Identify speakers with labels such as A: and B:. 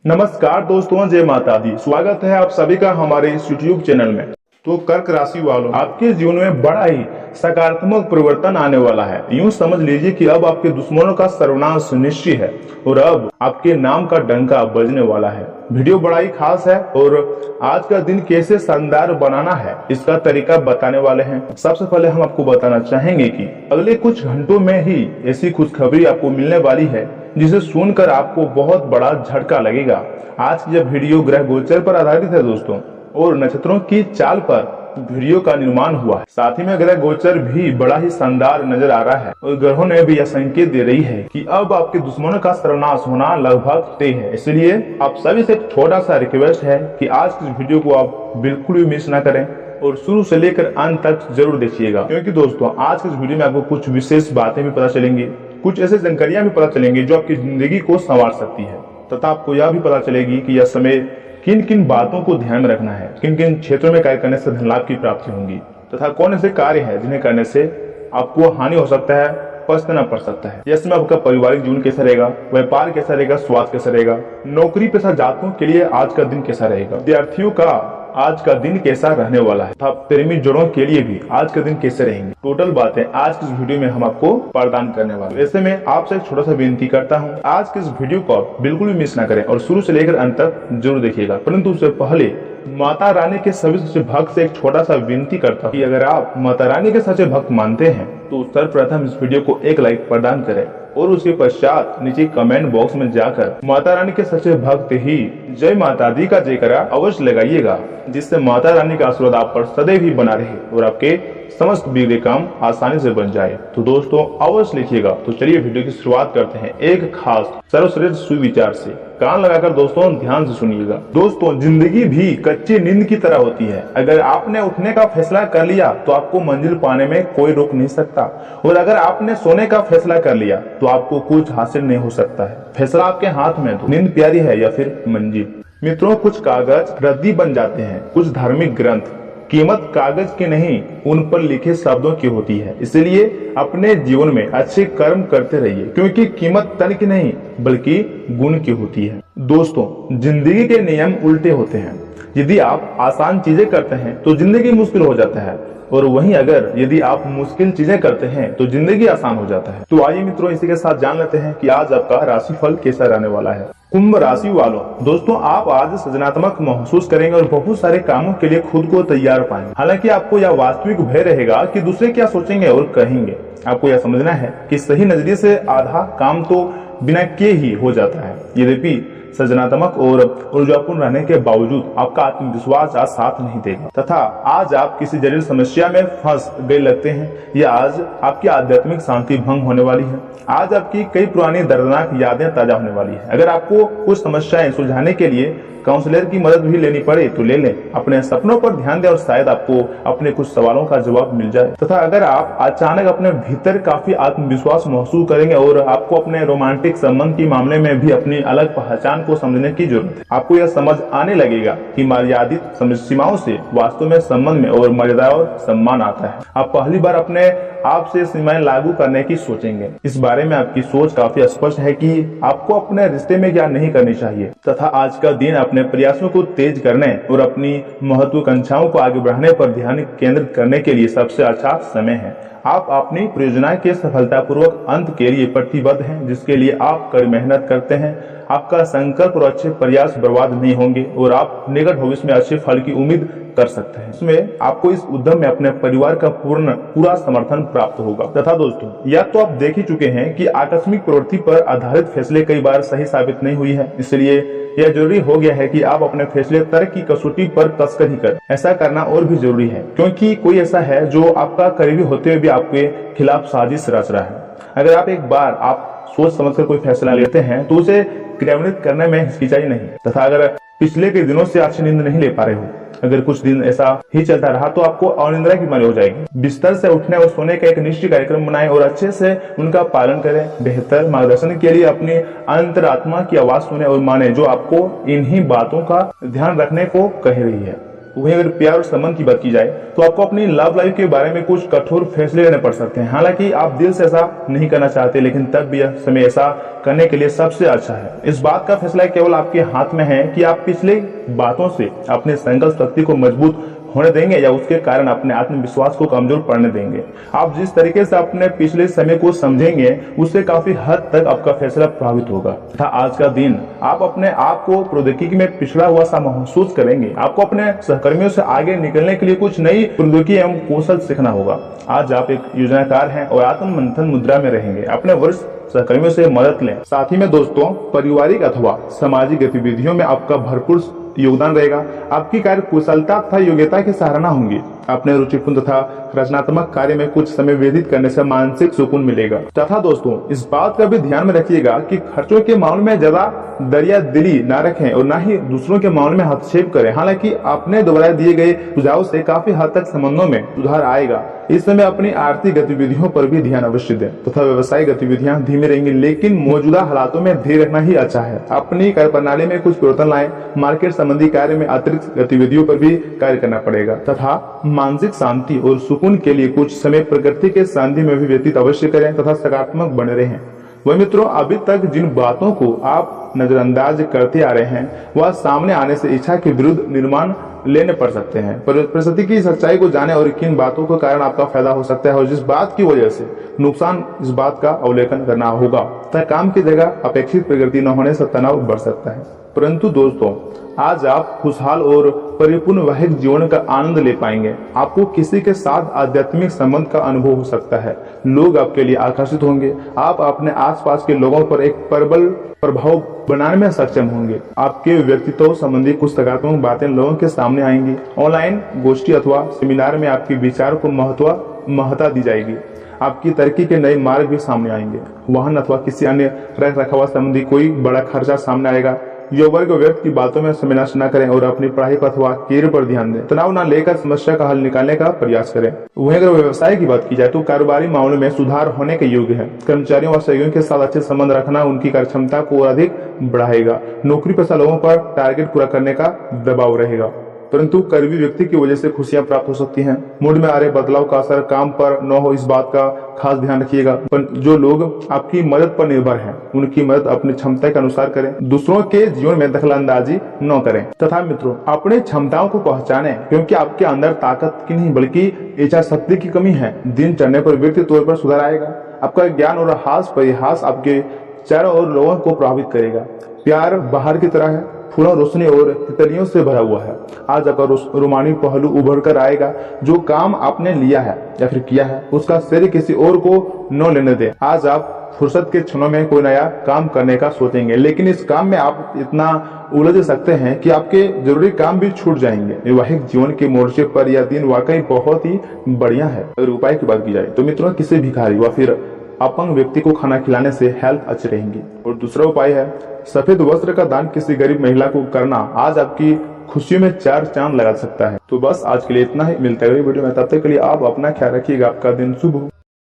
A: नमस्कार दोस्तों, जय माता दी। स्वागत है आप सभी का हमारे इस YouTube चैनल में। तो कर्क राशि वालों, आपके जीवन में बड़ा ही सकारात्मक परिवर्तन आने वाला है। यूं समझ लीजिए कि अब आपके दुश्मनों का सर्वनाश निश्चित है और अब आपके नाम का डंका बजने वाला है। वीडियो बड़ा ही खास है और आज का दिन कैसे शानदार बनाना है इसका तरीका बताने वाले हैं। सबसे पहले हम आपको बताना चाहेंगे कि अगले कुछ घंटों में ही ऐसी खुशखबरी आपको मिलने वाली है जिसे सुनकर आपको बहुत बड़ा झटका लगेगा। आज की यह वीडियो ग्रह गोचर पर आधारित है दोस्तों, और नक्षत्रों की चाल पर वीडियो का निर्माण हुआ है। साथ ही में ग्रह गोचर भी बड़ा ही शानदार नजर आ रहा है और ग्रहों ने भी यह संकेत दे रही है कि अब आपके दुश्मनों का सर्वनाश होना लगभग तय है। इसलिए आप सभी से एक छोटा सा रिक्वेस्ट है कि आज की वीडियो को आप बिल्कुल भी मिस ना करें और शुरू से लेकर अंत तक जरूर देखिएगा, क्योंकि दोस्तों आज की इस वीडियो में आपको कुछ विशेष बातें भी पता चलेंगी, कुछ ऐसे जानकारियां भी पता चलेंगी जो आपकी जिंदगी को संवार सकती है, तथा आपको यह भी पता चलेगी कि यह समय किन किन बातों को ध्यान में रखना है, किन किन क्षेत्रों में कार्य करने से धन लाभ की प्राप्ति होंगी, तथा कौन ऐसे कार्य है जिन्हें करने से आपको हानि हो सकता है, पछताना पड़ सकता है। यह समय आपका पारिवारिक जीवन कैसा रहेगा, व्यापार कैसा रहेगा, स्वास्थ्य कैसा रहेगा, नौकरी पेशा जातकों के लिए आज का दिन कैसा रहेगा, विद्यार्थियों का आज का दिन कैसा रहने वाला है, तथा प्रेमी जोड़ों के लिए भी आज का दिन कैसे रहेंगे। टोटल बातें आज की इस वीडियो में हम आपको प्रदान करने वाले हैं। ऐसे में आपसे एक छोटा सा विनती करता हूँ, आज के इस वीडियो को आप बिल्कुल भी मिस ना करें और शुरू से लेकर अंत तक जरूर देखिएगा। परंतु उससे पहले माता रानी के सभी सच्चे भक्त से एक छोटा सा विनती करता हूँ कि अगर आप माता रानी के सच्चे भक्त मानते हैं तो सर्वप्रथम इस वीडियो को एक लाइक प्रदान करें और उसके पश्चात नीचे कमेंट बॉक्स में जाकर माता रानी के सच्चे भक्त ही जय माता दी का जयकारा अवश्य लगाइएगा, जिससे माता रानी का आशीर्वाद आप पर सदैव ही बना रहे और आपके समस्त बिगड़े काम आसानी से बन जाए। तो दोस्तों अवश्य लिखिएगा। तो चलिए वीडियो की शुरुआत करते हैं एक खास सर्वश्रेष्ठ सुविचार से। कान लगाकर दोस्तों ध्यान से सुनिएगा। दोस्तों, जिंदगी भी कच्ची नींद की तरह होती है। अगर आपने उठने का फैसला कर लिया तो आपको मंजिल पाने में कोई रोक नहीं सकता, और अगर आपने सोने का फैसला कर लिया तो आपको कुछ हासिल नहीं हो सकता है। फैसला आपके हाथ में। तो नींद प्यारी है या फिर मंजिल। मित्रों, कुछ कागज रद्दी बन जाते हैं, कुछ धार्मिक ग्रंथ कीमत कागज की नहीं उन पर लिखे शब्दों की होती है। इसलिए अपने जीवन में अच्छे कर्म करते रहिए, क्योंकि कीमत तन की नहीं बल्कि गुण की होती है। दोस्तों, जिंदगी के नियम उल्टे होते हैं। यदि आप आसान चीजें करते हैं तो जिंदगी मुश्किल हो जाता है, और वहीं अगर यदि आप मुश्किल चीजें करते हैं तो जिंदगी आसान हो जाता है। तो आइए मित्रों, इसी के साथ जान लेते हैं कि आज आपका राशिफल कैसा रहने वाला है। कुंभ राशि वालों, दोस्तों आप आज सृजनात्मक महसूस करेंगे और बहुत सारे कामों के लिए खुद को तैयार पाएंगे। हालांकि आपको यह वास्तविक भय रहेगा कि दूसरे क्या सोचेंगे और कहेंगे। आपको यह समझना है कि सही नजरिए से आधा काम तो बिना किए ही हो जाता है। यद्यपि सृजनात्मक और ऊर्जापूर्ण रहने के बावजूद आपका आत्मविश्वास आज साथ नहीं देगा, तथा आज आप किसी जटिल समस्या में फंस गए लगते हैं, या आज आपकी आध्यात्मिक शांति भंग होने वाली है। आज आपकी कई पुरानी दर्दनाक यादें ताजा होने वाली है। अगर आपको कुछ समस्याएं सुलझाने के लिए काउंसलर की मदद भी लेनी पड़े तो ले लें। अपने सपनों पर ध्यान दें और शायद आपको अपने कुछ सवालों का जवाब मिल जाए। तथा अगर आप अचानक अपने भीतर काफी आत्मविश्वास महसूस करेंगे और आपको अपने रोमांटिक संबंध के मामले में भी अपनी अलग पहचान को समझने की जरूरत है। आपको यह समझ आने लगेगा कि मर्यादित सीमाओं से वास्तव में संबंध में और मर्यादा और सम्मान आता है। आप पहली बार अपने आप से सीमाएं लागू करने की सोचेंगे। इस बारे में आपकी सोच काफी स्पष्ट है कि आपको अपने रिश्ते में क्या नहीं करनी चाहिए, तथा आज का दिन अपने प्रयासों को तेज करने और अपनी महत्वाकांक्षाओं को आगे बढ़ाने पर ध्यान केंद्रित करने के लिए सबसे अच्छा समय है। आप अपनी परियोजना के सफलतापूर्वक अंत के लिए प्रतिबद्ध हैं, जिसके लिए आप कड़ी मेहनत करते हैं। आपका संकल्प और अच्छे प्रयास बर्बाद नहीं होंगे और आप निकट भविष्य में अच्छे फल की उम्मीद कर सकते हैं। इसमें आपको इस उद्यम में अपने परिवार का पूरा समर्थन प्राप्त होगा। तथा दोस्तों, या तो आप देख ही चुके हैं कि आकस्मिक प्रवृत्ति पर आधारित फैसले कई बार सही साबित नहीं हुई है, इसलिए यह जरूरी हो गया है कि आप अपने फैसले तर्क की कसौटी पर कसकर ही करें। ऐसा करना और भी जरूरी है, क्योंकि कोई ऐसा है जो आपका करीबी होते हुए भी आपके खिलाफ साजिश रच रहा है। अगर आप एक बार आप सोच समझकर कोई फैसला लेते हैं तो उसे क्रियान्वित करने में हिचकिचाई नहीं। तथा अगर पिछले के दिनों से अच्छी नींद नहीं ले पा रहे हो, अगर कुछ दिन ऐसा ही चलता रहा तो आपको अनिद्रा की बीमारी हो जाएगी। बिस्तर से उठने और सोने का एक निश्चित कार्यक्रम बनाएं और अच्छे से उनका पालन करें। बेहतर मार्गदर्शन के लिए अपनी अंतरात्मा की आवाज सुने और माने, जो आपको इन्हीं बातों का ध्यान रखने को कह रही है। वहीं अगर प्यार और संबंध की बात की जाए तो आपको अपनी लव लाइफ के बारे में कुछ कठोर फैसले लेने पड़ सकते हैं। हालांकि आप दिल से ऐसा नहीं करना चाहते, लेकिन तब भी यह समय ऐसा करने के लिए सबसे अच्छा है। इस बात का फैसला केवल आपके हाथ में है कि आप पिछले बातों से अपने संकल्प शक्ति को मजबूत होने देंगे या उसके कारण अपने आत्मविश्वास को कमजोर पड़ने देंगे। आप जिस तरीके से अपने पिछले समय को समझेंगे उससे काफी हद तक आपका फैसला प्रभावित होगा तथा आज का दिन आप अपने आप को प्रौद्योगिकी में पिछड़ा हुआ सा महसूस करेंगे। आपको अपने सहकर्मियों से आगे निकलने के लिए कुछ नई प्रौद्योगिकी एवं कौशल सीखना होगा। आज आप एक योजनाकार हैं और आत्म मंथन मुद्रा में रहेंगे। अपने वरिष्ठ सहकर्मियों से मदद लें। साथ ही में दोस्तों, पारिवारिक अथवा सामाजिक गतिविधियों में आपका भरपूर योगदान रहेगा। आपकी कार्य कुशलता तथा योग्यता की सराहना होंगी। अपने रुचिपूर्ण तथा रचनात्मक कार्य में कुछ समय व्यतीत करने से मानसिक सुकून मिलेगा। तथा दोस्तों, इस बात का भी ध्यान में रखिएगा कि खर्चों के मामले में ज्यादा दरिया दिली न रखें और न ही दूसरों के मामले में हस्तक्षेप करें। हालांकि अपने द्वारा दिए गए सुझाव से काफी हद तक संबंधों में सुधार आएगा। इस समय अपनी आर्थिक गतिविधियों पर भी ध्यान अवश्य दें तथा व्यवसायिक गतिविधियां धीमी रहेंगी, लेकिन मौजूदा हालातों में धीरे रखना ही अच्छा है। अपनी कार्य प्रणाली में कुछ परिवर्तन लाएं। मार्केट संबंधी कार्य में अतिरिक्त गतिविधियों पर भी कार्य करना पड़ेगा तथा मानसिक शांति और सुकून के लिए कुछ समय प्रकृति के सानिध्य में भी व्यतीत अवश्य करें तथा सकारात्मक बने रहें। वही मित्रों, अभी तक जिन बातों को आप नजरअंदाज करते आ रहे हैं वह सामने आने से इच्छा के विरुद्ध निर्माण लेने पड़ सकते हैं। परिस्थिति की सच्चाई को जाने और किन बातों के कारण आपका फायदा हो सकता है और जिस बात की वजह से नुकसान, इस बात का अवलोकन करना होगा तथा काम की जगह अपेक्षित प्रगति न होने से तनाव बढ़ सकता है। परंतु दोस्तों, आज आप खुशहाल और परिपूर्ण वैवाहिक जीवन का आनंद ले पाएंगे। आपको किसी के साथ आध्यात्मिक संबंध का अनुभव हो सकता है। लोग आपके लिए आकर्षित होंगे। आप अपने आसपास के लोगों पर एक प्रबल प्रभाव बनाने में सक्षम होंगे। आपके व्यक्तित्व संबंधी कुछ सकारात्मक बातें लोगों के सामने आएंगी। ऑनलाइन गोष्ठी अथवा सेमिनार में आपके विचार को महत्ता दी जाएगी। आपकी तरक्की के नए मार्ग भी सामने आएंगे। वाहन अथवा किसी अन्य रख रखाव संबंधी कोई बड़ा खर्चा सामने आएगा। युवा वर्ग व्यक्ति की बातों में समय नष्ट न करें और अपनी पढ़ाई पर अथवा कैरियर पर ध्यान दें। तनाव न लेकर समस्या का हल निकालने का प्रयास करें। वहीं अगर व्यवसाय की बात की जाए तो कारोबारी मामलों में सुधार होने के योग्य है। कर्मचारियों और सहयोगियों के साथ अच्छे संबंध रखना उनकी कार्यक्षमता को अधिक बढ़ाएगा। नौकरी पेशा लोगों पर टारगेट पूरा करने का दबाव रहेगा, परंतु करीबी व्यक्ति की वजह से खुशियां प्राप्त हो सकती हैं। मूड में आ रहे बदलाव का असर काम पर न हो, इस बात का खास ध्यान रखिएगा। पर जो लोग आपकी मदद पर निर्भर हैं उनकी मदद अपनी क्षमता के अनुसार करें। दूसरों के जीवन में दखलंदाजी न करें। तथा मित्रों, अपने क्षमताओं को पहचानें, क्योंकि आपके अंदर ताकत की नहीं बल्कि इच्छा शक्ति की कमी है। दिन चढ़ने पर व्यक्तिगत तौर पर सुधार आएगा। आपका ज्ञान और हास परिहास आपके चारों ओर लोगों को प्रभावित करेगा। प्यार बाहर की तरह है, फूलों, रोशनी और तितलियों से भरा हुआ है। आज आपका रोमानी पहलू उभर कर आएगा। जो काम आपने लिया है या फिर किया है उसका श्रेय किसी और को न लेने दें। आज आप फुर्सत के क्षणों में कोई नया काम करने का सोचेंगे, लेकिन इस काम में आप इतना उलझ सकते हैं कि आपके जरूरी काम भी छूट जाएंगे। वैवाहिक जीवन के मोर्चे पर यह दिन वाकई बहुत ही बढ़िया है। अगर उपाय की बात की जाए तो मित्रों, किसी भिखारी व फिर अपंग व्यक्ति को खाना खिलाने से हेल्थ अच्छी रहेंगी। और दूसरा उपाय है सफेद वस्त्र का दान किसी गरीब महिला को करना। आज आपकी खुशियों में 4 चांद लगा सकता है। तो बस आज के लिए इतना ही। मिलते हैं अगली वीडियो में, तब तक के लिए आप अपना ख्याल रखिएगा। आपका दिन शुभ हो।